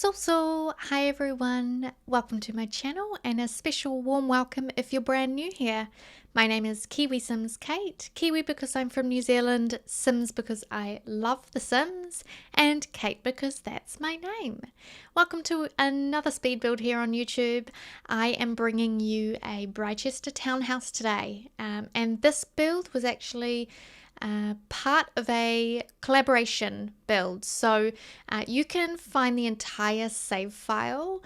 Hi everyone, welcome to my channel and a special warm welcome if you're brand new here. My name is KiwiSimsKate, Kiwi because I'm from New Zealand, Sims because I love the Sims, and Kate because that's my name. Welcome to another speed build here on YouTube. I am bringing you a Britechester townhouse today, and this build was actually part of a collaboration build. So you can find the entire save file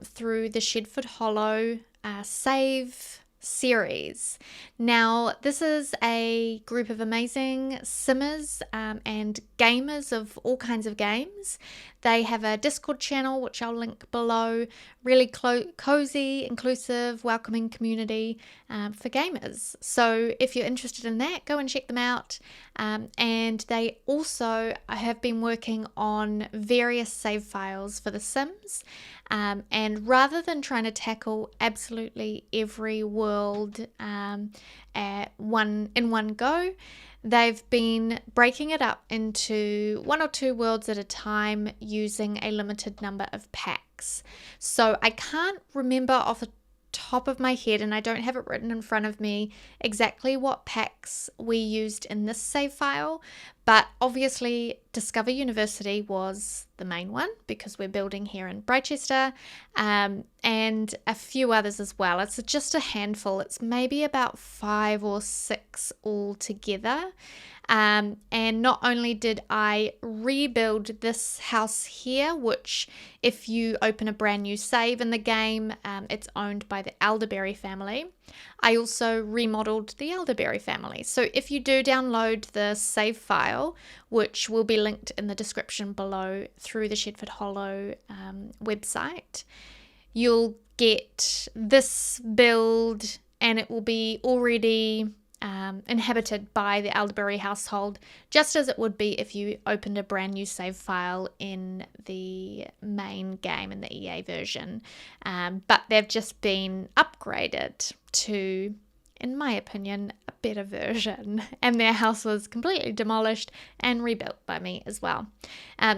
through the Gshade Hollow save series. Now, this is a group of amazing simmers and gamers of all kinds of games. They have a Discord channel, which I'll link below. Really cozy, inclusive, welcoming community for gamers. So if you're interested in that, go and check them out. And they also have been working on various save files for The Sims. And rather than trying to tackle absolutely every world in one go, they've been breaking it up into one or two worlds at a time using a limited number of packs. So I can't remember off the top of my head, and I don't have it written in front of me, exactly what packs we used in this save file, but obviously Discover University was the main one because we're building here in Britechester, and a few others as well. It's just a handful. It's maybe about 5 or 6 all together. And not only did I rebuild this house here, which if you open a brand new save in the game, it's owned by the Elderberry family. I also remodeled the Elderberry family. So if you do download the save file, which will be linked in the description below through the Gshade Hollow website, you'll get this build and it will be already inhabited by the Elderberry household, just as it would be if you opened a brand new save file in the main game in the EA version. But they've just been upgraded to, in my opinion, a better version, and their house was completely demolished and rebuilt by me as well.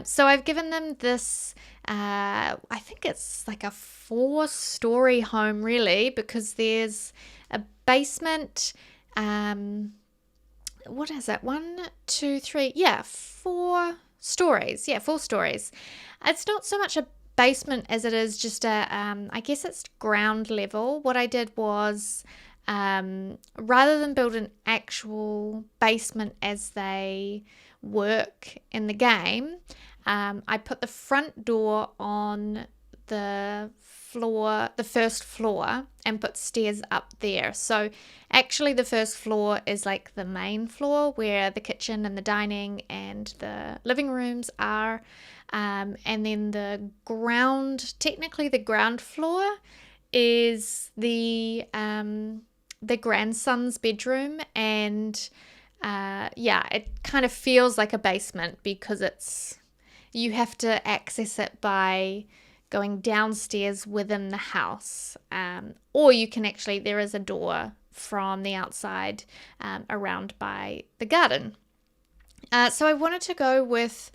So I've given them this, I think it's like a 4-story home really, because there's a basement. What is it? 1, 2, 3. Yeah, 4 stories. Yeah, 4 stories. It's not so much a basement as it is just a, I guess it's ground level. What I did was, rather than build an actual basement as they work in the game, I put the front door on the first floor, and put stairs up there. So actually the first floor is like the main floor where the kitchen and the dining and the living rooms are, and then technically the ground floor is the grandson's bedroom, and it kind of feels like a basement because you have to access it by going downstairs within the house, or you can actually, there is a door from the outside around by the garden. So I wanted to go with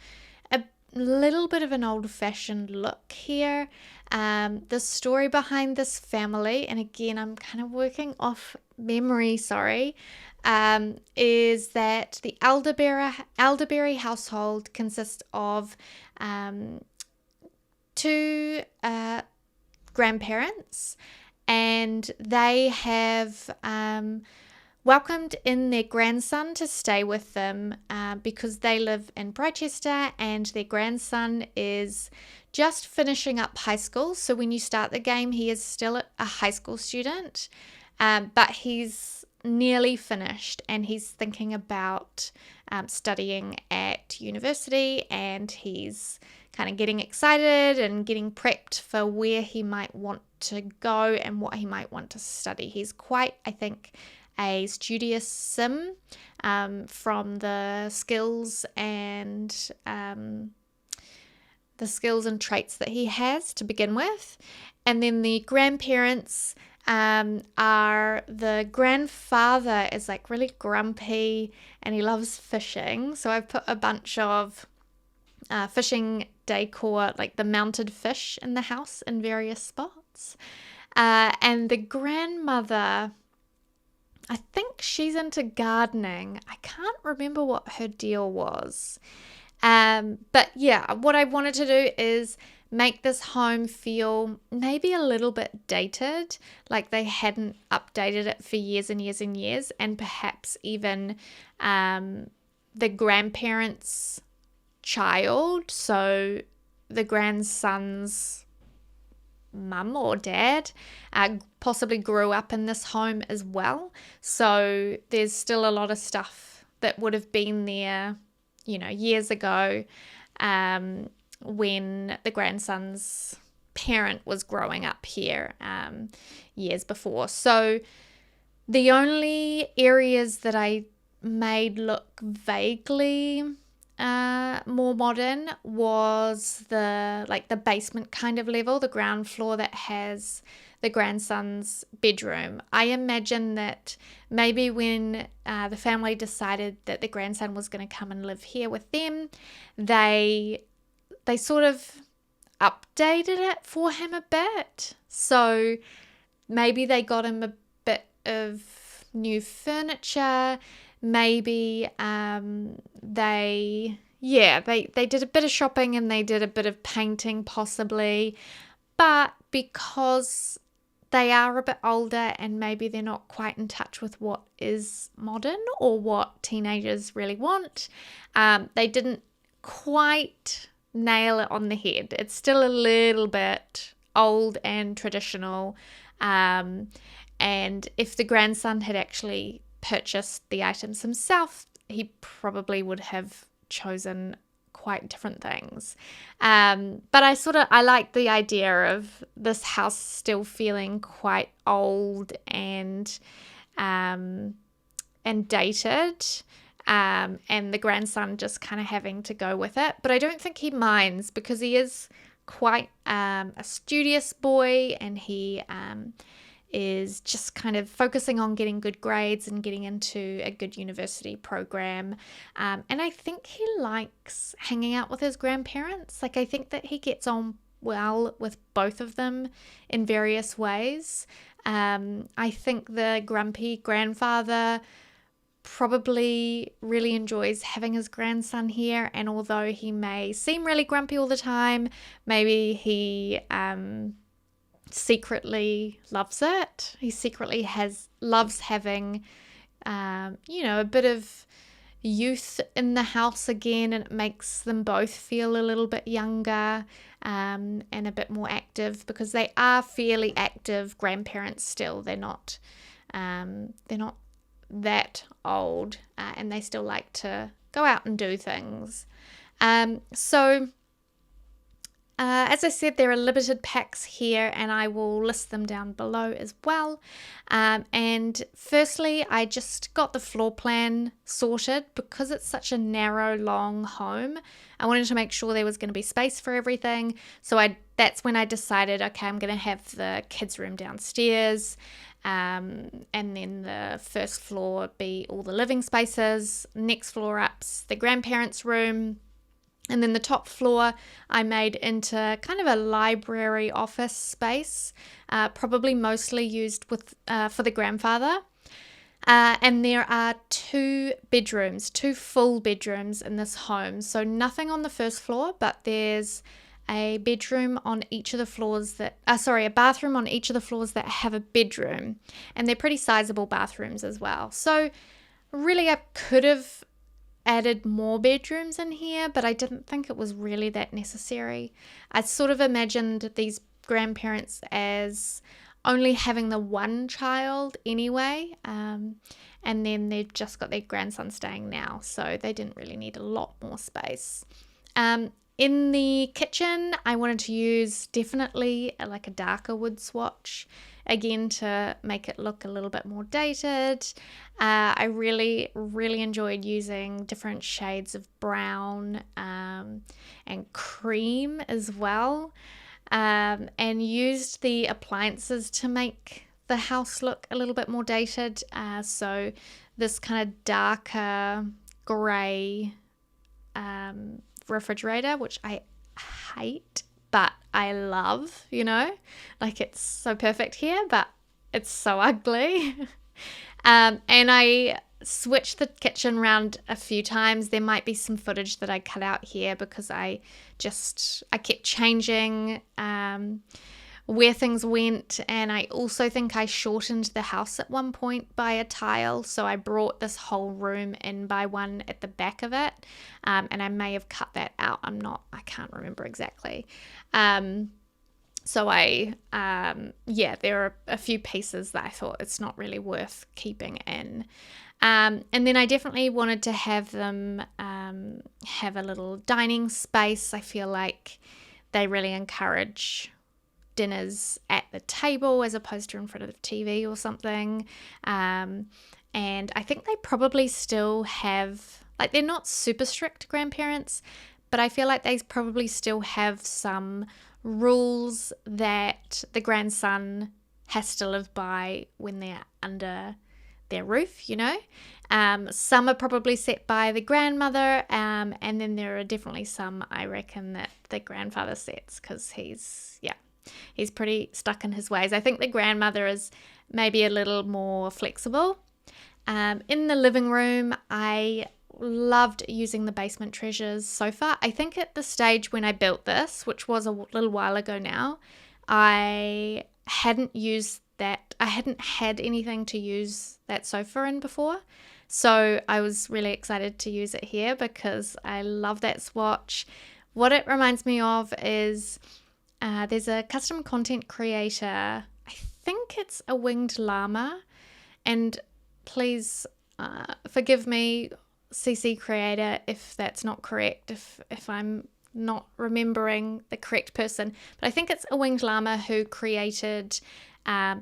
a little bit of an old-fashioned look here. The story behind this family, and again I'm kind of working off memory, sorry, is that the Elderberry household consists of 2 grandparents, and they have welcomed in their grandson to stay with them because they live in Britechester, and their grandson is just finishing up high school. So when you start the game, he is still a high school student, but he's nearly finished, and he's thinking about studying at university, and he's kind of getting excited and getting prepped for where he might want to go and what he might want to study. He's quite, I think, a studious sim from the skills and traits that he has to begin with. And then the grandparents are, the grandfather is like really grumpy and he loves fishing. So I've put a bunch of fishing decor, like the mounted fish in the house in various spots. And the grandmother, I think she's into gardening. I can't remember what her deal was. But yeah, what I wanted to do is make this home feel maybe a little bit dated, like they hadn't updated it for years and years and years, and perhaps even the grandparents' child, so the grandson's mum or dad, possibly grew up in this home as well. So there's still a lot of stuff that would have been there, years ago, when the grandson's parent was growing up here, years before. So the only areas that I made look vaguely more modern was the basement kind of level, the ground floor that has the grandson's bedroom. I imagine that maybe when the family decided that the grandson was going to come and live here with them, they sort of updated it for him a bit. So maybe they got him a bit of new furniture. Maybe they did a bit of shopping and they did a bit of painting possibly. But because they are a bit older and maybe they're not quite in touch with what is modern or what teenagers really want, they didn't quite nail it on the head. It's still a little bit old and traditional. And if the grandson had actually purchased the items himself, he probably would have chosen quite different things. But I like the idea of this house still feeling quite old and dated. And the grandson just kind of having to go with it. But I don't think he minds because he is quite a studious boy, and he is just kind of focusing on getting good grades and getting into a good university program. And I think he likes hanging out with his grandparents. Like, I think that he gets on well with both of them in various ways. I think the grumpy grandfather probably really enjoys having his grandson here, and although he may seem really grumpy all the time, maybe he secretly loves it. He secretly loves having a bit of youth in the house again, and it makes them both feel a little bit younger and a bit more active, because they are fairly active grandparents still. They're not that old, and they still like to go out and do things. As I said, there are limited packs here, and I will list them down below as well. And firstly, I just got the floor plan sorted because it's such a narrow, long home. I wanted to make sure there was going to be space for everything. So that's when I decided, okay, I'm going to have the kids' room downstairs. And then the first floor be all the living spaces. Next floor up's the grandparents' room. And then the top floor I made into kind of a library office space, probably mostly used for the grandfather. And there are two full bedrooms in this home. So nothing on the first floor, but there's a bathroom on each of the floors that have a bedroom, and they're pretty sizable bathrooms as well. So really I could have added more bedrooms in here, but I didn't think it was really that necessary. I sort of imagined these grandparents as only having the one child anyway, and then they've just got their grandson staying now, so they didn't really need a lot more space. In the kitchen, I wanted to use definitely like a darker wood swatch, again to make it look a little bit more dated. I really, really enjoyed using different shades of brown and cream as well, and used the appliances to make the house look a little bit more dated. So this kind of darker grey refrigerator, which I hate, but I love, like it's so perfect here, but it's so ugly. And I switched the kitchen around a few times. There might be some footage that I cut out here because I kept changing where things went, and I also think I shortened the house at one point by a tile, so I brought this whole room in by one at the back of it, and I may have cut that out. I can't remember exactly. So there are a few pieces that I thought it's not really worth keeping in. And then I definitely wanted to have them have a little dining space. I feel like they really encourage dinners at the table as opposed to in front of the TV or something. And I think they probably still have, like, they're not super strict grandparents, but I feel like they probably still have some rules that the grandson has to live by when they're under their roof, Some are probably set by the grandmother, and then there are definitely some, I reckon, that the grandfather sets because he's pretty stuck in his ways. I think the grandmother is maybe a little more flexible. In the living room, I loved using the Basement Treasures sofa. I think at the stage when I built this, which was a little while ago now, I hadn't used that. I hadn't had anything to use that sofa in before. So I was really excited to use it here because I love that swatch. What it reminds me of is there's a custom content creator. I think it's a winged llama. And please forgive me, CC creator, if that's not correct, if I'm not remembering the correct person. But I think it's a winged llama who created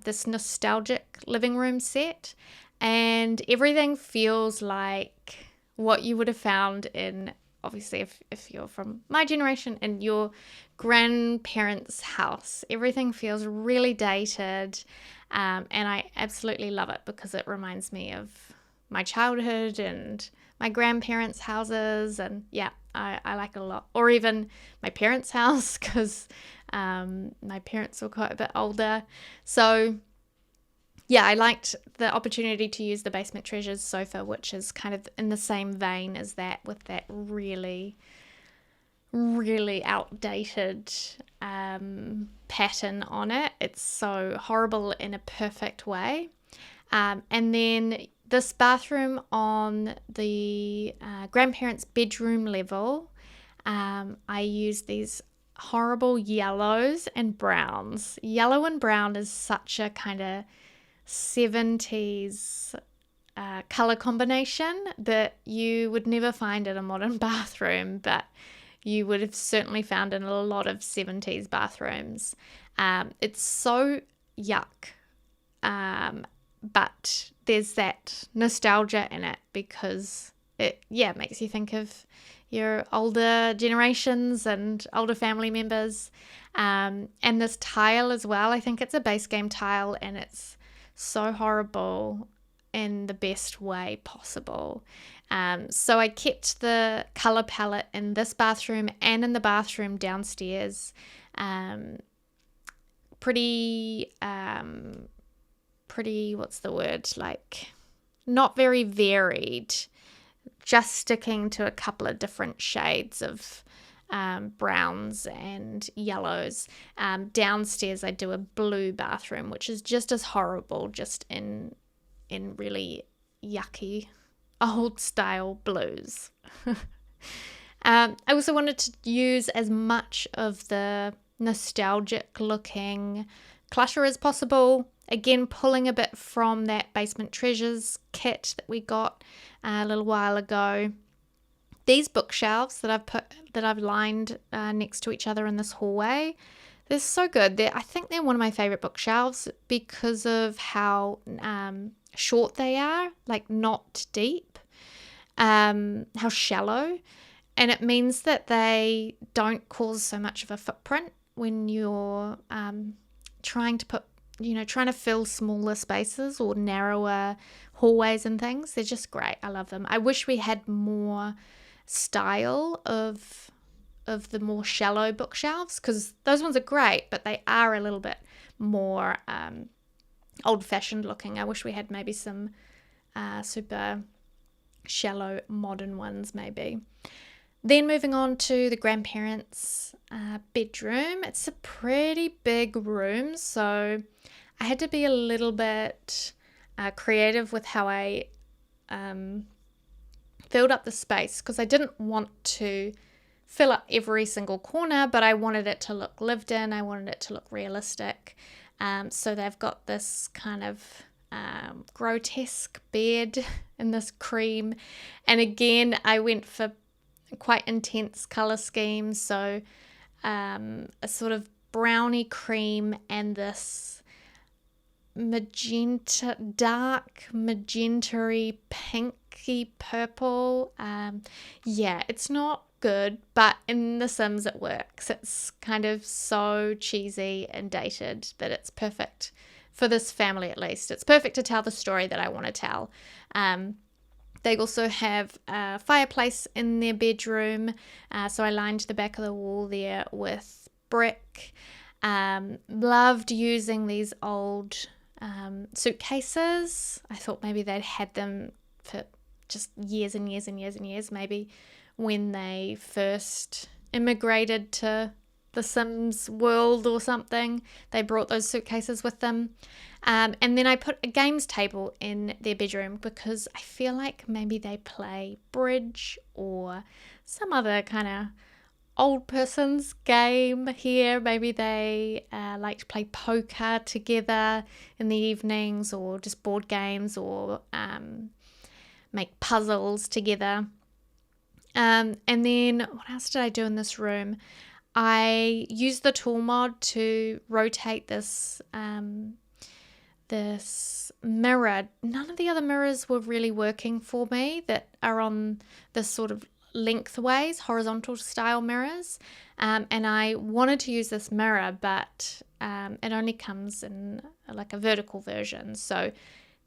this nostalgic living room set. And everything feels like what you would have found in, obviously, if you're from my generation, in your grandparents' house. Everything feels really dated, and I absolutely love it because it reminds me of my childhood and my grandparents' houses, and I like it a lot. Or even my parents' house because my parents were quite a bit older. So I liked the opportunity to use the Basement Treasures sofa, which is kind of in the same vein as that, with that really, really outdated pattern on it. It's so horrible in a perfect way. And then this bathroom on the grandparents' bedroom level, I used these horrible yellows and browns. Yellow and brown is such a kind of 70s color combination that you would never find in a modern bathroom, but you would have certainly found in a lot of 70s bathrooms. It's so yuck, but there's that nostalgia in it because it makes you think of your older generations and older family members. And this tile as well, I think it's a base game tile, and it's so horrible in the best way possible. So I kept the color palette in this bathroom and in the bathroom downstairs pretty, what's the word, like not very varied, just sticking to a couple of different shades of browns and yellows. Downstairs I do a blue bathroom, which is just as horrible, just in really yucky old style blues. I also wanted to use as much of the nostalgic looking clutter as possible. Again, pulling a bit from that Basement Treasures kit that we got a little while ago. These bookshelves that I've lined next to each other in this hallway, they're so good. I think they're one of my favorite bookshelves because of how short they are, like not deep, how shallow, and it means that they don't cause so much of a footprint when you're trying to fill smaller spaces or narrower hallways and things. They're just great. I love them. I wish we had more style of the more shallow bookshelves, because those ones are great, but they are a little bit more old-fashioned looking. I wish we had maybe some super shallow modern ones maybe. Then moving on to the grandparents' bedroom. It's a pretty big room, so I had to be a little bit creative with how I filled up the space, because I didn't want to fill up every single corner, but I wanted it to look lived in. I wanted it to look realistic. So they've got this kind of grotesque bed in this cream. And again, I went for quite intense color schemes. So a sort of browny cream and this magenta, dark magenta-y, pinky purple. Yeah, it's not good, but in The Sims it works. It's kind of so cheesy and dated that it's perfect for this family. At least it's perfect to tell the story that I want to tell. They also have a fireplace in their bedroom, so I lined the back of the wall there with brick. Loved using these old suitcases. I thought maybe they'd had them for just years and years and years and years, maybe when they first immigrated to the Sims world or something. They brought those suitcases with them. And then I put a games table in their bedroom, because I feel like maybe they play bridge or some other kind of old person's game here. Maybe they like to play poker together in the evenings, or just board games, or make puzzles together. And then what else did I do in this room? I used the tool mod to rotate this this mirror. None of the other mirrors were really working for me that are on this sort of lengthways, horizontal style mirrors. And I wanted to use this mirror, but it only comes in like a vertical version. So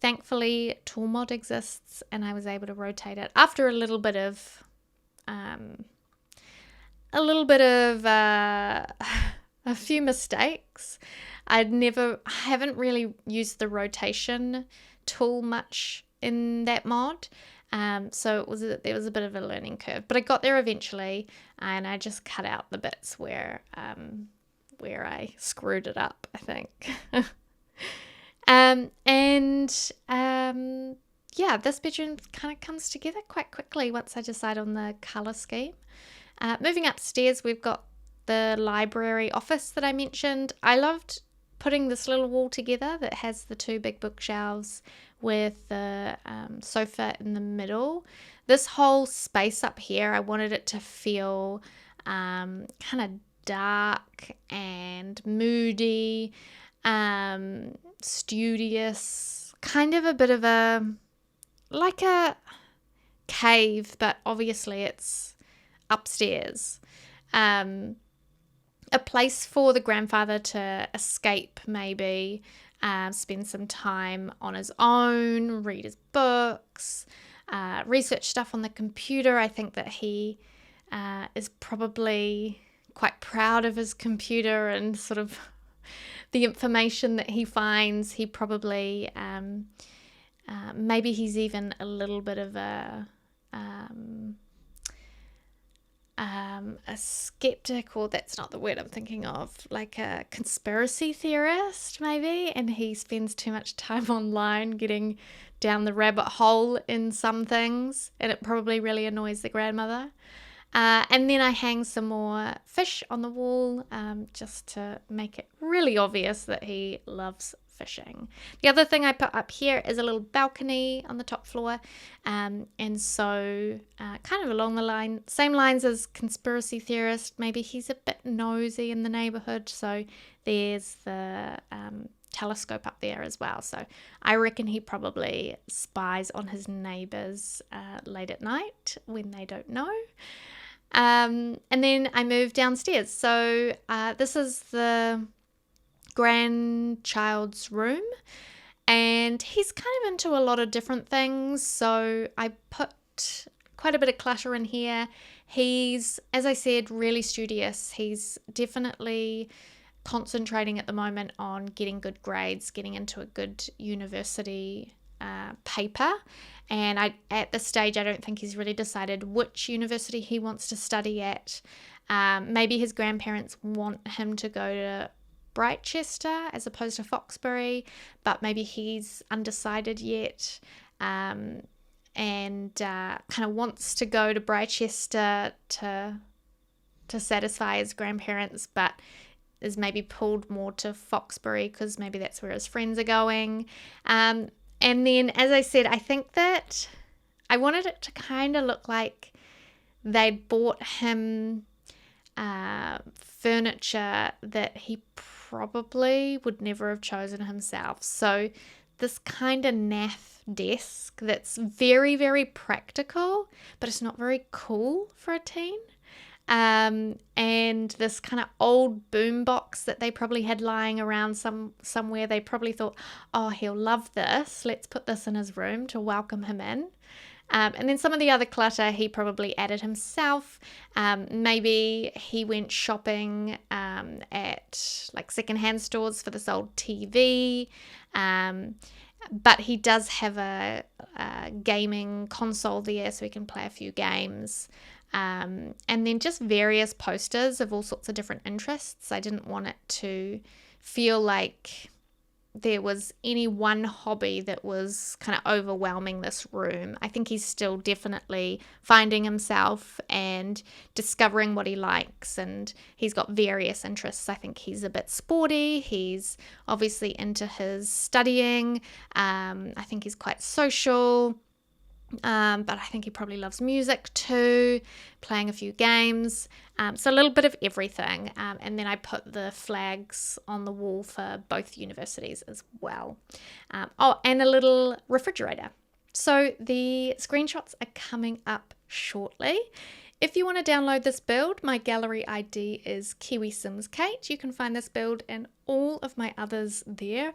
thankfully tool mod exists, and I was able to rotate it after a little bit of a few mistakes. I haven't really used the rotation tool much in that mod. So there was a bit of a learning curve, but I got there eventually, and I just cut out the bits where I screwed it up, I think. Yeah, this bedroom kind of comes together quite quickly once I decide on the color scheme. Moving upstairs, we've got the library office that I mentioned. I loved putting this little wall together that has the two big bookshelves with the sofa in the middle. This whole space up here, I wanted it to feel kind of dark and moody, studious, kind of a bit of like a cave, but obviously it's upstairs. A place for the grandfather to escape, maybe, spend some time on his own, read his books, research stuff on the computer. I think that he is probably quite proud of his computer and sort of the information that he finds. He probably, maybe he's even a little bit of a skeptic, or that's not the word I'm thinking of, like a conspiracy theorist maybe, and he spends too much time online getting down the rabbit hole in some things, and it probably really annoys the grandmother. And then I hang some more fish on the wall, just to make it really obvious that he loves fishing. The other thing I put up here is a little balcony on the top floor, and so kind of along the same lines as conspiracy theorist, maybe he's a bit nosy in the neighborhood, so there's the telescope up there as well. So I reckon he probably spies on his neighbors late at night when they don't know. And then I move downstairs. So this is the grandchild's room, and he's kind of into a lot of different things, so I put quite a bit of clutter in here. He's, as I said, really studious. He's definitely concentrating at the moment on getting good grades, getting into a good university paper. And at this stage, I don't think he's really decided which university he wants to study at. Maybe his grandparents want him to go to Britechester as opposed to Foxbury, but maybe he's undecided yet, and kind of wants to go to Britechester to satisfy his grandparents, but is maybe pulled more to Foxbury because maybe that's where his friends are going. And then, as I said, I think that I wanted it to kind of look like they'd bought him furniture that he probably would never have chosen himself. So this kind of naff desk that's very, very practical, but it's not very cool for a teen. And this kind of old boom box that they probably had lying around somewhere. They probably thought, oh, he'll love this. Let's put this in his room to welcome him in. And then some of the other clutter he probably added himself. Maybe he went shopping at like secondhand stores for this old TV. But he does have a gaming console there so he can play a few games. And then just various posters of all sorts of different interests. I didn't want it to feel like there was any one hobby that was kind of overwhelming this room. I think he's still definitely finding himself and discovering what he likes, and he's got various interests. I think he's a bit sporty. He's obviously into his studying. I think he's quite social. But I think he probably loves music too, playing a few games. So a little bit of everything. And then I put the flags on the wall for both universities as well. And a little refrigerator. So the screenshots are coming up shortly. If you want to download this build, my gallery ID is KiwiSimsKate. You can find this build and all of my others there.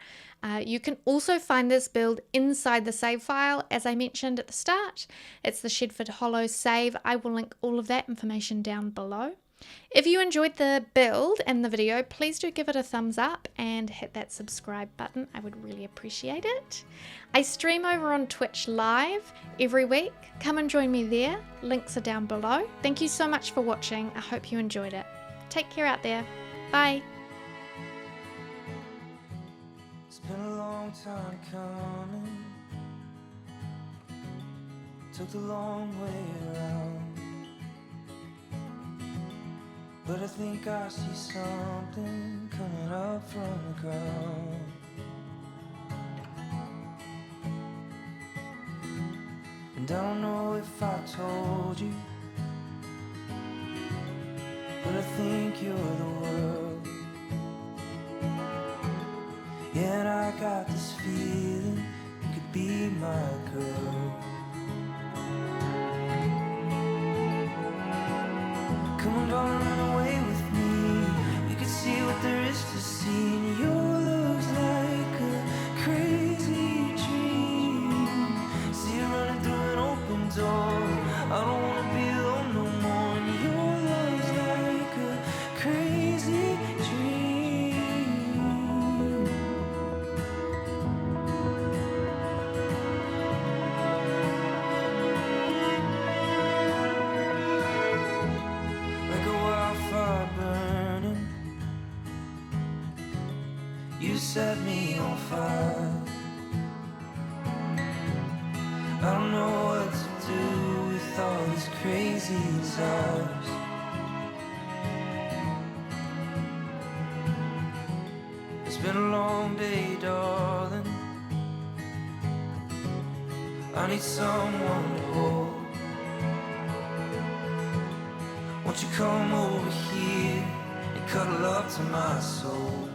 You can also find this build inside the save file, as I mentioned at the start. It's the Gshade Hollow save. I will link all of that information down below. If you enjoyed the build and the video, please do give it a thumbs up and hit that subscribe button. I would really appreciate it. I stream over on Twitch live every week. Come and join me there. Links are down below. Thank you so much for watching. I hope you enjoyed it. Take care out there. Bye. It's been a long time coming. Took the long way around. But I think I see something coming up from the ground. And I don't know if I told you, but I think you're the world. Yeah, and I got this feeling you could be my girl. Come on, darling, run away with me. We could see what there is to see. And your love's like a crazy dream. See you running through an open door. I don't wanna be alone no more. And your love's like a crazy dream. Like a wildfire burning, you set me on fire. I don't know what to do with all these crazy desires. It's been a long day, darling. I need someone to hold. Won't you come over here and cuddle up to my soul?